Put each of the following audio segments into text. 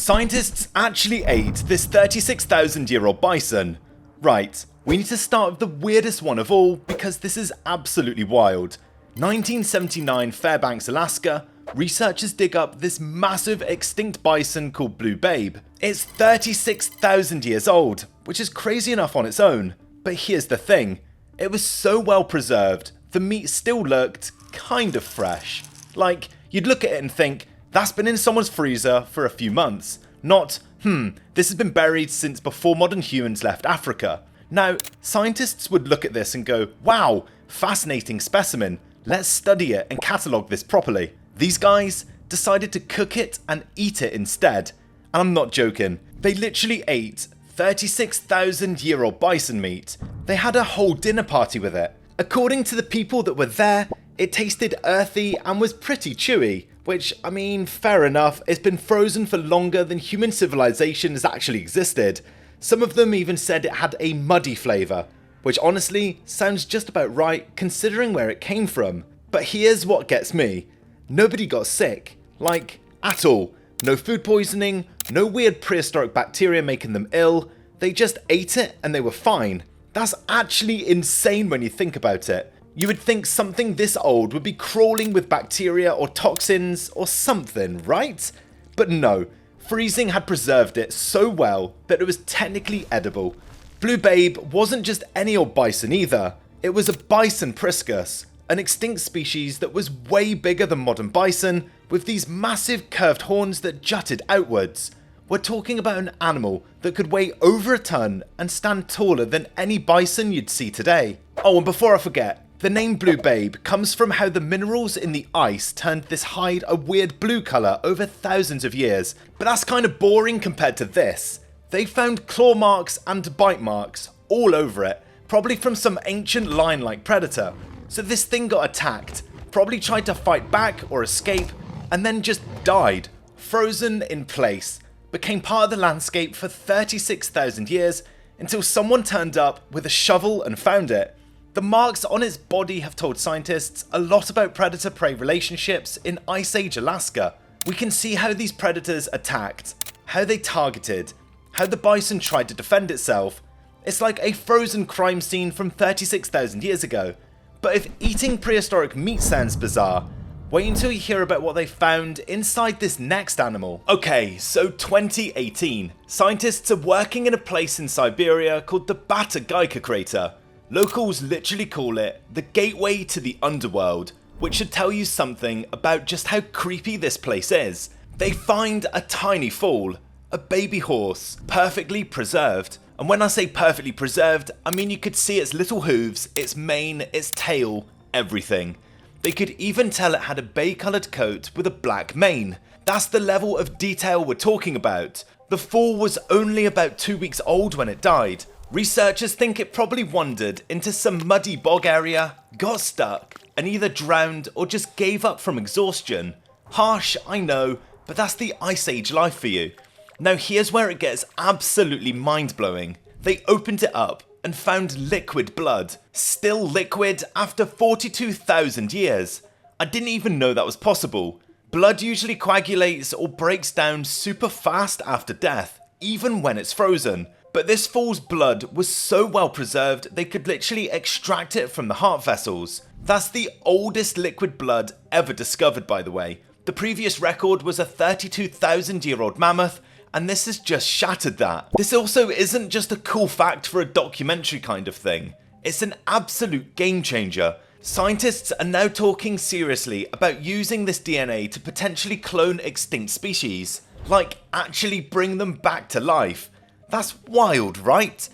Scientists actually ate this 36,000-year-old bison. Right, we need to start with the weirdest one of all because this is absolutely wild. 1979 Fairbanks, Alaska, researchers dig up this massive extinct bison called Blue Babe. It's 36,000 years old, which is crazy enough on its own. But here's the thing, it was so well preserved, the meat still looked kind of fresh. Like, you'd look at it and think, that's been in someone's freezer for a few months. Not, this has been buried since before modern humans left Africa. Now, scientists would look at this and go, wow, fascinating specimen. Let's study it and catalogue this properly. These guys decided to cook it and eat it instead. And I'm not joking. They literally ate 36,000-year-old bison meat. They had a whole dinner party with it. According to the people that were there, it tasted earthy and was pretty chewy. Which, I mean, fair enough, it's been frozen for longer than human civilization has actually existed. Some of them even said it had a muddy flavour, which honestly sounds just about right considering where it came from. But here's what gets me. Nobody got sick. Like, at all. No food poisoning, no weird prehistoric bacteria making them ill. They just ate it and they were fine. That's actually insane when you think about it. You would think something this old would be crawling with bacteria or toxins or something, right? But no, freezing had preserved it so well that it was technically edible. Blue Babe wasn't just any old bison either. It was a bison priscus, an extinct species that was way bigger than modern bison, with these massive curved horns that jutted outwards. We're talking about an animal that could weigh over a ton and stand taller than any bison you'd see today. Oh, and before I forget, the name Blue Babe comes from how the minerals in the ice turned this hide a weird blue colour over thousands of years. But that's kind of boring compared to this. They found claw marks and bite marks all over it, probably from some ancient lion-like predator. So this thing got attacked, probably tried to fight back or escape, and then just died, frozen in place, became part of the landscape for 36,000 years until someone turned up with a shovel and found it. The marks on its body have told scientists a lot about predator-prey relationships in Ice Age Alaska. We can see how these predators attacked, how they targeted, how the bison tried to defend itself. It's like a frozen crime scene from 36,000 years ago. But if eating prehistoric meat sounds bizarre, wait until you hear about what they found inside this next animal. Okay, so 2018. Scientists are working in a place in Siberia called the Batagaika crater. Locals literally call it the gateway to the underworld, which should tell you something about just how creepy this place is. They find a tiny foal, a baby horse, perfectly preserved. And when I say perfectly preserved, I mean you could see its little hooves, its mane, its tail, everything. They could even tell it had a bay-coloured coat with a black mane. That's the level of detail we're talking about. The foal was only about 2 weeks old when it died. Researchers think it probably wandered into some muddy bog area, got stuck, and either drowned or just gave up from exhaustion. Harsh, I know, but that's the Ice Age life for you. Now here's where it gets absolutely mind-blowing. They opened it up and found liquid blood. Still liquid after 42,000 years. I didn't even know that was possible. Blood usually coagulates or breaks down super fast after death, even when it's frozen. But this foal's blood was so well preserved they could literally extract it from the heart vessels. That's the oldest liquid blood ever discovered, by the way. The previous record was a 32,000-year-old mammoth, and this has just shattered that. This also isn't just a cool fact for a documentary kind of thing. It's an absolute game changer. Scientists are now talking seriously about using this DNA to potentially clone extinct species. Like, actually bring them back to life. That's wild, right?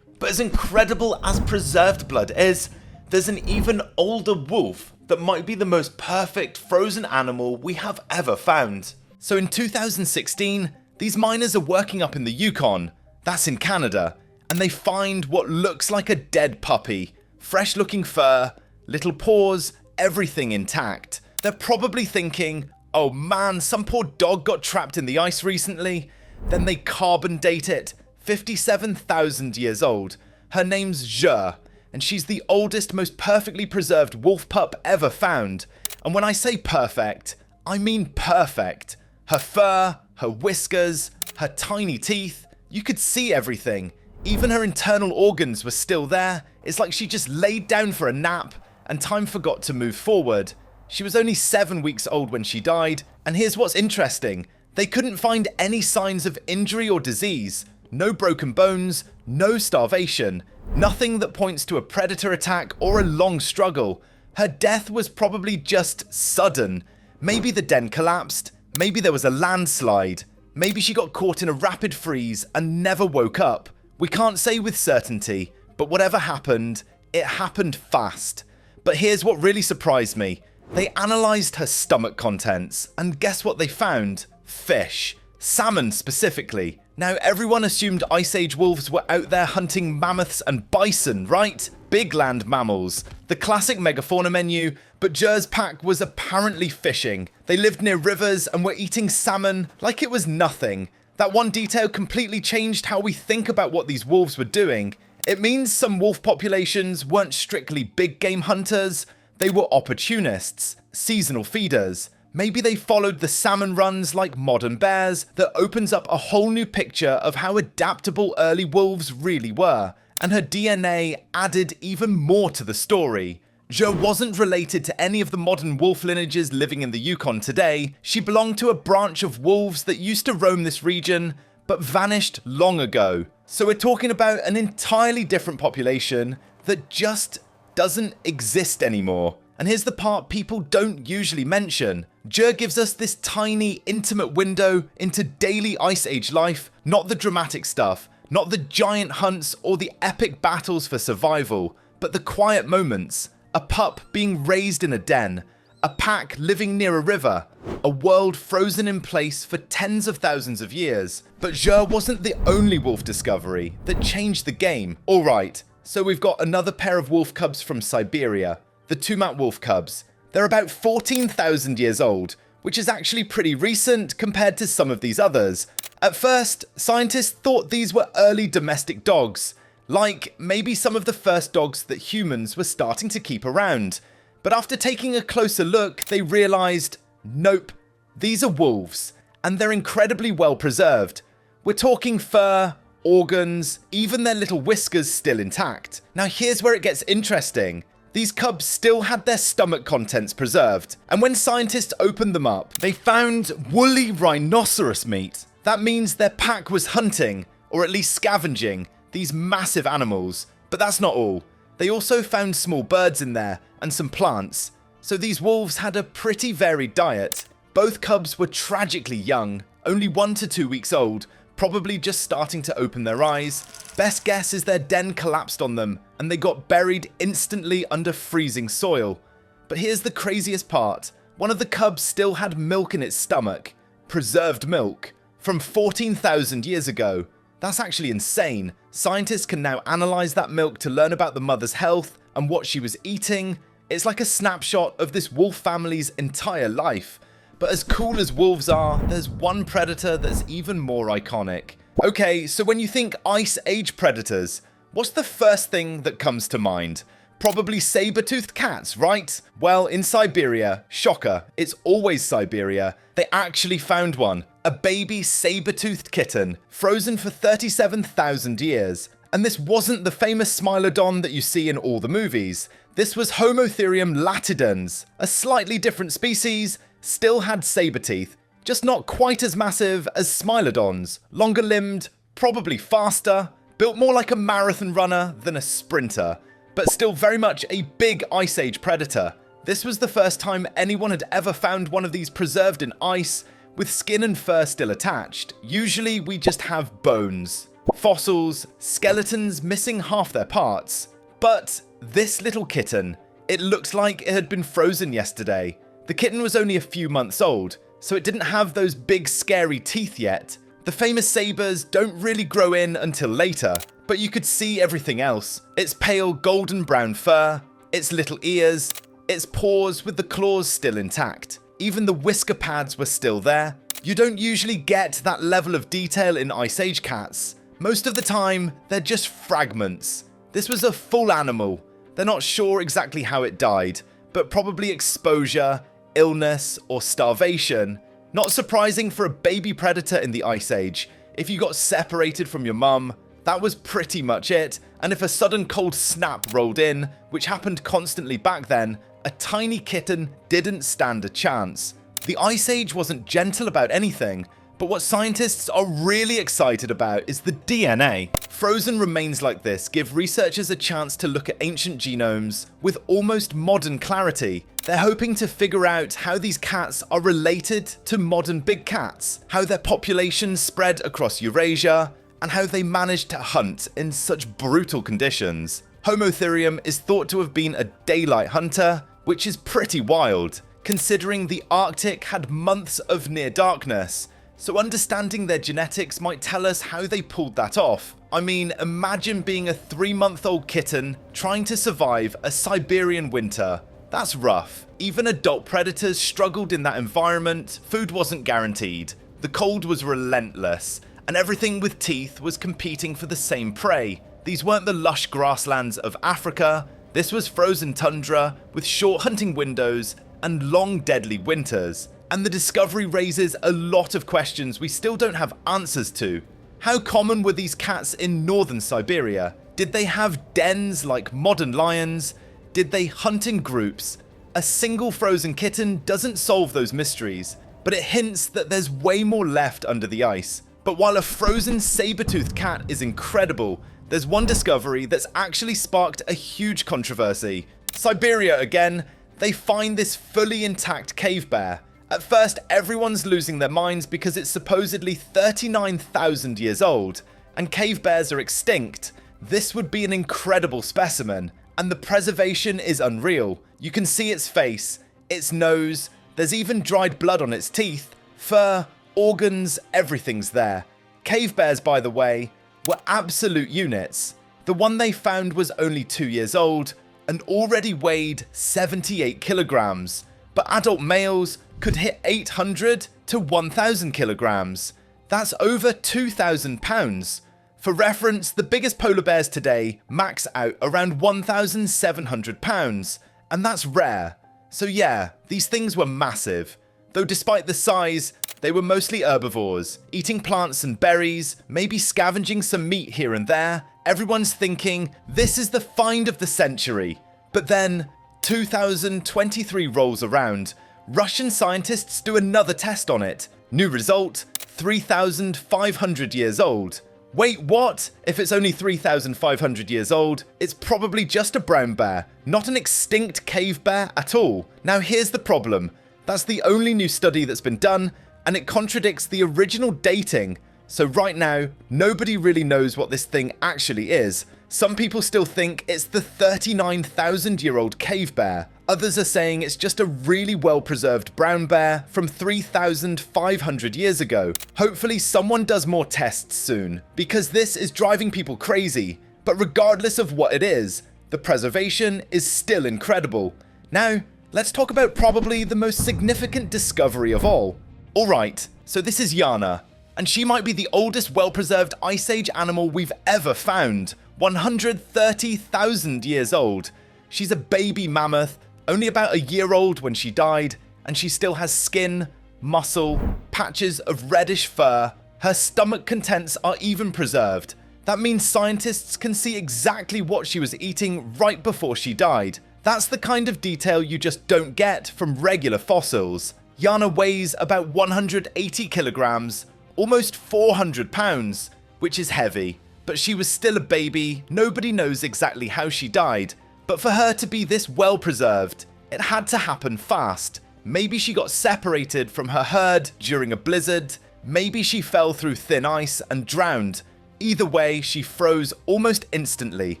But as incredible as preserved blood is, there's an even older wolf that might be the most perfect frozen animal we have ever found. So in 2016, these miners are working up in the Yukon, that's in Canada, and they find what looks like a dead puppy. Fresh looking fur, little paws, everything intact. They're probably thinking, oh man, some poor dog got trapped in the ice recently. Then they carbon date it. 57,000 years old. Her name's Zhe, and she's the oldest, most perfectly preserved wolf pup ever found. And when I say perfect, I mean perfect. Her fur, her whiskers, Her tiny teeth, you could see everything. Even her internal organs were still there. It's like she just laid down for a nap and time forgot to move forward. She was only 7 weeks old when she died, and here's what's interesting. They couldn't find any signs of injury or disease. No broken bones, no starvation, nothing that points to a predator attack or a long struggle. Her death was probably just sudden. Maybe the den collapsed, maybe there was a landslide, maybe she got caught in a rapid freeze and never woke up. We can't say with certainty, but whatever happened, it happened fast. But here's what really surprised me. They analysed her stomach contents, and guess what they found? Fish. Salmon specifically. Now everyone assumed Ice Age wolves were out there hunting mammoths and bison, right? Big land mammals. The classic megafauna menu, but Jer's pack was apparently fishing. They lived near rivers and were eating salmon like it was nothing. That one detail completely changed how we think about what these wolves were doing. It means some wolf populations weren't strictly big game hunters, they were opportunists, seasonal feeders. Maybe they followed the salmon runs like modern bears. That opens up a whole new picture of how adaptable early wolves really were, and her DNA added even more to the story. Jer wasn't related to any of the modern wolf lineages living in the Yukon today. She belonged to a branch of wolves that used to roam this region, but vanished long ago. So we're talking about an entirely different population that just doesn't exist anymore. And here's the part people don't usually mention. Jer gives us this tiny, intimate window into daily Ice Age life, not the dramatic stuff, not the giant hunts or the epic battles for survival, but the quiet moments. A pup being raised in a den, a pack living near a river, a world frozen in place for tens of thousands of years. But Jer wasn't the only wolf discovery that changed the game. Alright, so we've got another pair of wolf cubs from Siberia, the Tumat wolf cubs. They're about 14,000 years old, which is actually pretty recent compared to some of these others. At first, scientists thought these were early domestic dogs, like maybe some of the first dogs that humans were starting to keep around. But after taking a closer look, they realised, nope, these are wolves, and they're incredibly well preserved. We're talking fur, organs, even their little whiskers still intact. Now here's where it gets interesting. These cubs still had their stomach contents preserved, and when scientists opened them up, they found woolly rhinoceros meat. That means their pack was hunting, or at least scavenging, these massive animals. But that's not all. They also found small birds in there, and some plants. So these wolves had a pretty varied diet. Both cubs were tragically young, only 1 to 2 weeks old, probably just starting to open their eyes. Best guess is their den collapsed on them, and they got buried instantly under freezing soil. But here's the craziest part. One of the cubs still had milk in its stomach. Preserved milk. From 14,000 years ago. That's actually insane. Scientists can now analyse that milk to learn about the mother's health and what she was eating. It's like a snapshot of this wolf family's entire life. But as cool as wolves are, there's one predator that's even more iconic. Okay, so when you think Ice Age predators, what's the first thing that comes to mind? Probably saber-toothed cats, right? Well, in Siberia, shocker, it's always Siberia, they actually found one. A baby saber-toothed kitten, frozen for 37,000 years. And this wasn't the famous Smilodon that you see in all the movies. This was Homotherium latidens, a slightly different species, still had saber teeth, just not quite as massive as Smilodons, longer limbed, probably faster, built more like a marathon runner than a sprinter, but still very much a big Ice Age predator. This was the first time anyone had ever found one of these preserved in ice, with skin and fur still attached. Usually we just have bones, fossils, skeletons missing half their parts. But this little kitten, it looked like it had been frozen yesterday. The kitten was only a few months old, so it didn't have those big scary teeth yet. The famous sabers don't really grow in until later, but you could see everything else. Its pale golden brown fur, its little ears, its paws with the claws still intact. Even the whisker pads were still there. You don't usually get that level of detail in Ice Age cats. Most of the time, they're just fragments. This was a full animal. They're not sure exactly how it died, but probably exposure, illness, or starvation. Not surprising for a baby predator in the Ice Age. If you got separated from your mum, that was pretty much it, and if a sudden cold snap rolled in, which happened constantly back then, a tiny kitten didn't stand a chance. The Ice Age wasn't gentle about anything, but what scientists are really excited about is the DNA. Frozen remains like this give researchers a chance to look at ancient genomes with almost modern clarity. They're hoping to figure out how these cats are related to modern big cats, how their populations spread across Eurasia, and how they managed to hunt in such brutal conditions. Homotherium is thought to have been a daylight hunter, which is pretty wild, considering the Arctic had months of near darkness. So understanding their genetics might tell us how they pulled that off. I mean, imagine being a 3-month-old kitten trying to survive a Siberian winter. That's rough. Even adult predators struggled in that environment. Food wasn't guaranteed. The cold was relentless, and everything with teeth was competing for the same prey. These weren't the lush grasslands of Africa. This was frozen tundra with short hunting windows and long deadly winters. And the discovery raises a lot of questions we still don't have answers to. How common were these cats in northern Siberia? Did they have dens like modern lions? Did they hunt in groups? A single frozen kitten doesn't solve those mysteries, but it hints that there's way more left under the ice. But while a frozen saber-toothed cat is incredible, there's one discovery that's actually sparked a huge controversy. Siberia again, they find this fully intact cave bear. At first, everyone's losing their minds because it's supposedly 39,000 years old, and cave bears are extinct. This would be an incredible specimen, and the preservation is unreal. You can see its face, its nose, there's even dried blood on its teeth, fur, organs, everything's there. Cave bears, by the way, were absolute units. The one they found was only 2 years old and already weighed 78 kilograms, but adult males could hit 800 to 1,000 kilograms. That's over 2,000 pounds. For reference, the biggest polar bears today max out around 1,700 pounds, and that's rare. So yeah, these things were massive. Though despite the size, they were mostly herbivores, eating plants and berries, maybe scavenging some meat here and there. Everyone's thinking, this is the find of the century. But then, 2023 rolls around. Russian scientists do another test on it. New result, 3,500 years old. Wait, what? If it's only 3,500 years old, it's probably just a brown bear, not an extinct cave bear at all. Now here's the problem. That's the only new study that's been done, and it contradicts the original dating. So right now, nobody really knows what this thing actually is. Some people still think it's the 39,000-year-old cave bear. Others are saying it's just a really well-preserved brown bear from 3,500 years ago. Hopefully someone does more tests soon, because this is driving people crazy. But regardless of what it is, the preservation is still incredible. Now, let's talk about probably the most significant discovery of all. Alright, so this is Yana, and she might be the oldest well-preserved Ice Age animal we've ever found. 130,000 years old. She's a baby mammoth, only about a year old when she died, and she still has skin, muscle, patches of reddish fur. Her stomach contents are even preserved. That means scientists can see exactly what she was eating right before she died. That's the kind of detail you just don't get from regular fossils. Yana weighs about 180 kilograms, almost 400 pounds, which is heavy. But she was still a baby, nobody knows exactly how she died. But for her to be this well preserved, it had to happen fast. Maybe she got separated from her herd during a blizzard, maybe she fell through thin ice and drowned. Either way, she froze almost instantly,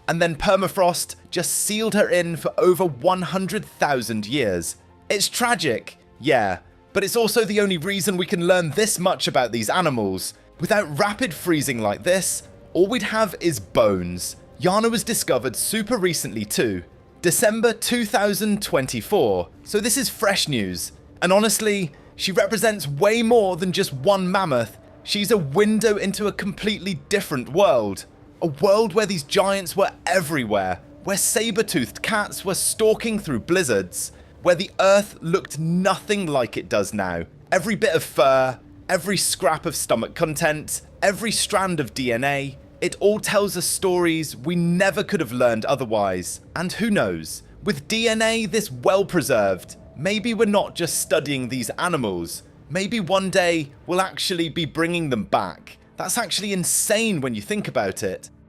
and then permafrost just sealed her in for over 100,000 years. It's tragic, yeah, but it's also the only reason we can learn this much about these animals. Without rapid freezing like this, all we'd have is bones. Yana was discovered super recently too, December 2024, so this is fresh news. And honestly, she represents way more than just one mammoth. She's a window into a completely different world. A world where these giants were everywhere, where saber-toothed cats were stalking through blizzards, where the earth looked nothing like it does now. Every bit of fur, Every scrap of stomach content, every strand of DNA, it all tells us stories we never could have learned otherwise. And who knows, with DNA this well preserved, maybe we're not just studying these animals, maybe one day we'll actually be bringing them back. That's actually insane when you think about it.